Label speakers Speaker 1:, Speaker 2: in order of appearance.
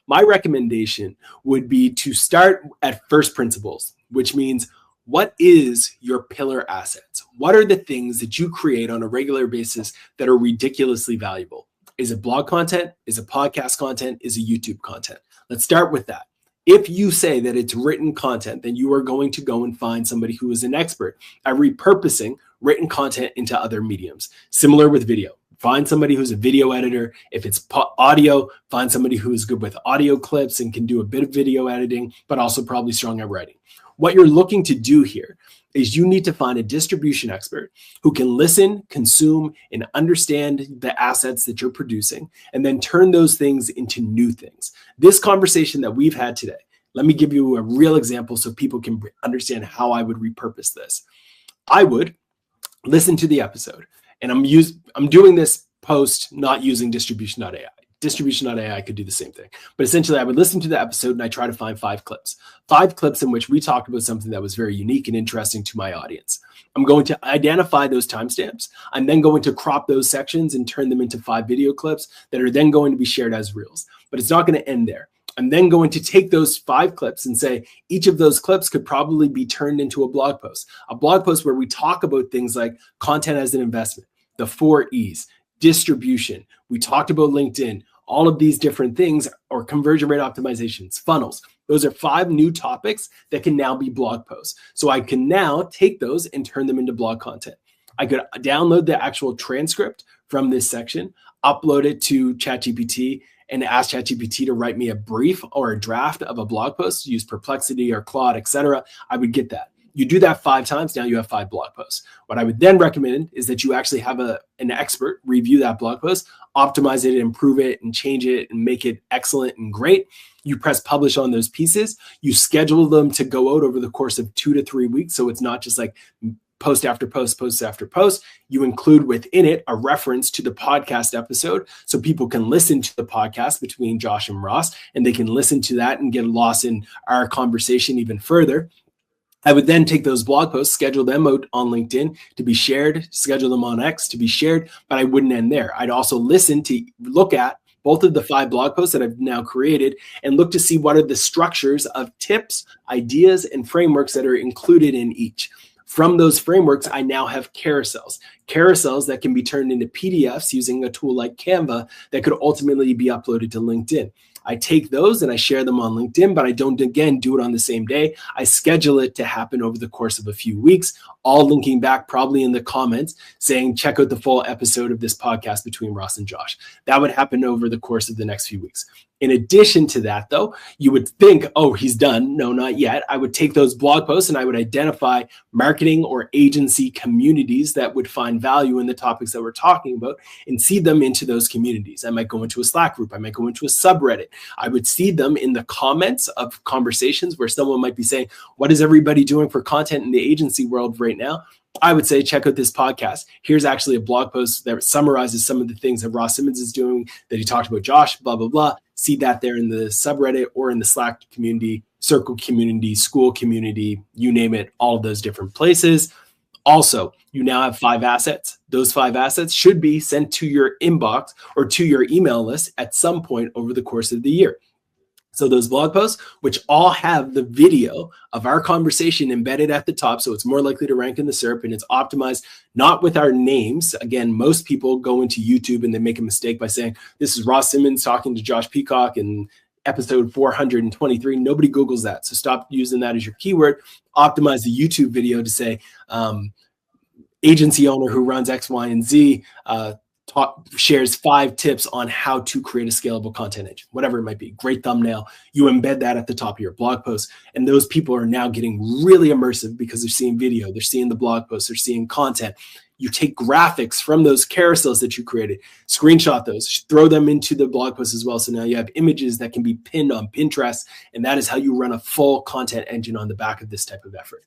Speaker 1: My recommendation would be to start at first principles, which means what is your pillar assets? What are the things that you create on a regular basis that are ridiculously valuable? Is it blog content? Is it podcast content? Is it YouTube content? Let's start with that. If you say that it's written content, then you are going to go and find somebody who is an expert at repurposing written content into other mediums. Similar with video. Find somebody who's a video editor. If it's audio, find somebody who is good with audio clips and can do a bit of video editing, but also probably strong at writing. What you're looking to do here is you need to find a distribution expert who can listen, consume, and understand the assets that you're producing, and then turn those things into new things. This conversation that we've had today, let me give you a real example so people can understand how I would repurpose this. I would listen to the episode, and I'm doing this post not using distribution.ai. Distribution.ai could do the same thing. But essentially, I would listen to the episode and I try to find 5 clips. 5 clips in which we talked about something that was very unique and interesting to my audience. I'm going to identify those timestamps. I'm then going to crop those sections and turn them into 5 video clips that are then going to be shared as reels. But it's not going to end there. I'm then going to take those 5 clips and say each of those clips could probably be turned into a blog post where we talk about things like content as an investment, the 4 E's, distribution. We talked about LinkedIn, all of these different things, or conversion rate optimizations, funnels. Those are 5 new topics that can now be blog posts. So I can now take those and turn them into blog content. I could download the actual transcript from this section, upload it to ChatGPT, and ask ChatGPT to write me a brief or a draft of a blog post, use Perplexity or Claude, etc. I would get that. You do that 5 times, now you have 5 blog posts. What I would then recommend is that you actually have an expert review that blog post, optimize it, improve it, and change it, and make it excellent and great. You press publish on those pieces. You schedule them to go out over the course of 2 to 3 weeks. So it's not just like post after post, post after post. You include within it a reference to the podcast episode so people can listen to the podcast between Josh and Ross, and they can listen to that and get lost in our conversation even further. I would then take those blog posts, schedule them out on LinkedIn to be shared, schedule them on X to be shared, but I wouldn't end there. I'd also look at both of the 5 blog posts that I've now created and look to see what are the structures of tips, ideas, and frameworks that are included in each. From those frameworks, I now have carousels that can be turned into PDFs using a tool like Canva that could ultimately be uploaded to LinkedIn. I take those and I share them on LinkedIn, but I don't, again, do it on the same day. I schedule it to happen over the course of a few weeks, all linking back probably in the comments saying, check out the full episode of this podcast between Ross and Josh. That would happen over the course of the next few weeks. In addition to that, though, you would think, oh, he's done. No, not yet. I would take those blog posts and I would identify marketing or agency communities that would find value in the topics that we're talking about and seed them into those communities. I might go into a Slack group. I might go into a subreddit. I would seed them in the comments of conversations where someone might be saying, what is everybody doing for content in the agency world right now? I would say, check out this podcast. Here's actually a blog post that summarizes some of the things that Ross Simmonds is doing, that he talked about Josh, blah, blah, blah. See that there in the subreddit or in the Slack community, Circle community, school community, you name it, all of those different places. Also, you now have 5 assets. Those 5 assets should be sent to your inbox or to your email list at some point over the course of the year. So those blog posts, which all have the video of our conversation embedded at the top, so it's more likely to rank in the SERP, and it's optimized not with our names. Again, most people go into YouTube and they make a mistake by saying, this is Ross Simmonds talking to Josh Peacock in episode 423. Nobody Googles that. So stop using that as your keyword. Optimize the YouTube video to say, agency owner who runs X, Y, and Z, shares 5 tips on how to create a scalable content engine, whatever it might be. Great thumbnail. You embed that at the top of your blog post. And those people are now getting really immersive because they're seeing video, they're seeing the blog post, they're seeing content. You take graphics from those carousels that you created, screenshot those, throw them into the blog post as well. So now you have images that can be pinned on Pinterest. And that is how you run a full content engine on the back of this type of effort.